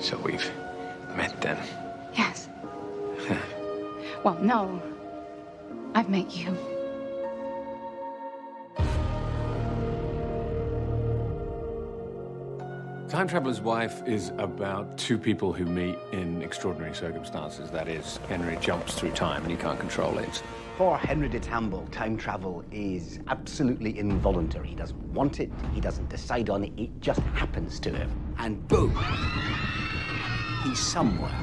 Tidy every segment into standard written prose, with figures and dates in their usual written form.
So we've met then? Yes. Well, no. I've met you. Time Traveler's Wife is about two people who meet in extraordinary circumstances. That is, Henry jumps through time and he can't control it. For Henry de Tamble, time travel is absolutely involuntary. He doesn't want it, he doesn't decide on it, it just happens to him. And boom! He's somewhere,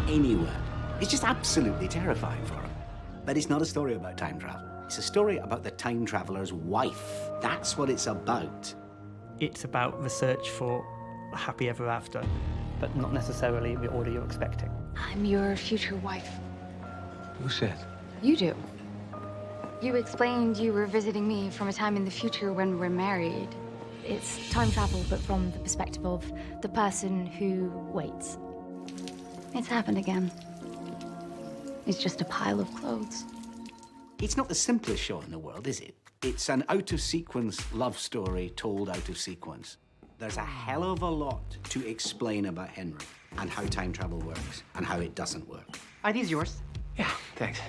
anywhere. It's just absolutely terrifying for him. But it's not a story about time travel. It's a story about the time traveler's wife. That's what it's about. It's about the search for a happy ever after, but not necessarily the order you're expecting. I'm your future wife. Who said? You do. You explained you were visiting me from a time in the future when we're married. It's time travel, but from the perspective of the person who waits. It's happened again. It's just a pile of clothes. It's not the simplest show in the world, is it? It's an out-of-sequence love story told out of sequence. There's a hell of a lot to explain about Henry and how time travel works and how it doesn't work. Are these yours? Yeah, thanks.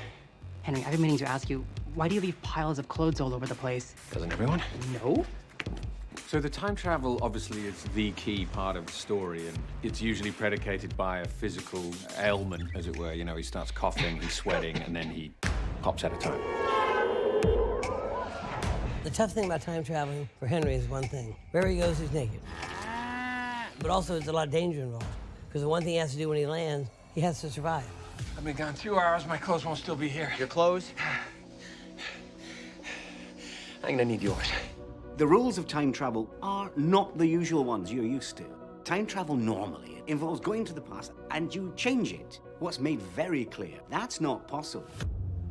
Henry, I've been meaning to ask you, why do you leave piles of clothes all over the place? Doesn't everyone? No. So the time travel obviously is the key part of the story, and it's usually predicated by a physical ailment, as it were. You know, he starts coughing, he's sweating, and then he pops out of time. The tough thing about time traveling for Henry is one thing. Wherever he goes, he's naked. But also, there's a lot of danger involved. Because the one thing he has to do when he lands, he has to survive. I've been gone 2 hours. My clothes won't still be here. Your clothes? I'm gonna need yours. The rules of time travel are not the usual ones you're used to. Time travel normally involves going to the past and you change it. What's made very clear, that's not possible.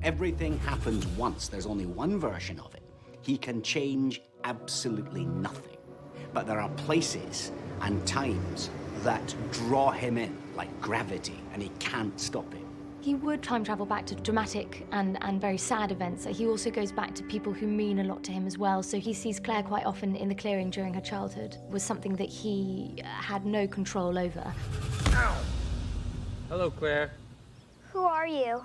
Everything happens once. There's only one version of it. He can change absolutely nothing. But there are places and times that draw him in, like gravity, and he can't stop it. He would time travel back to dramatic and very sad events. He also goes back to people who mean a lot to him as well. So he sees Claire quite often in the clearing during her childhood. It was something that he had no control over. Ow! Hello, Claire. Who are you?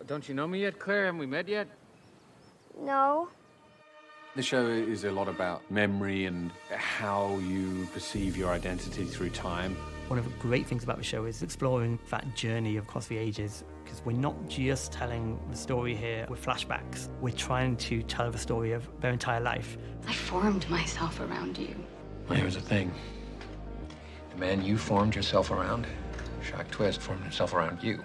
Don't you know me yet, Claire? Haven't we met yet? No. The show is a lot about memory and how you perceive your identity through time. One of the great things about the show is exploring that journey across the ages, because we're not just telling the story here with flashbacks. We're trying to tell the story of their entire life. I formed myself around you. Well, here's the thing. The man you formed yourself around, Shock Twist formed himself around you.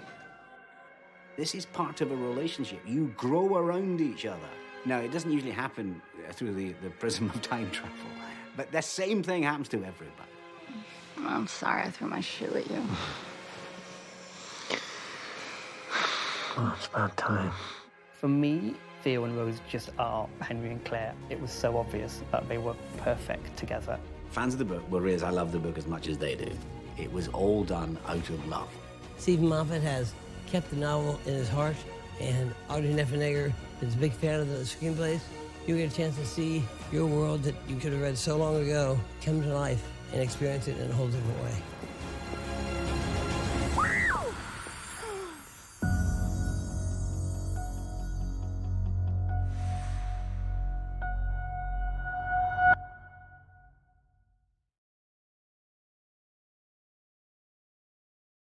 This is part of a relationship. You grow around each other. Now, it doesn't usually happen through the prism of time travel, but the same thing happens to everybody. I'm sorry I threw my shoe at you. Well, it's about time. For me, Theo and Rose just are Henry and Claire. It was so obvious that they were perfect together. Fans of the book will realize I love the book as much as they do. It was all done out of love. Stephen Moffat has kept the novel in his heart, and Audrey Neffenegger is a big fan of the screenplays. You get a chance to see your world that you could have read so long ago come to life and experience it in a whole different way.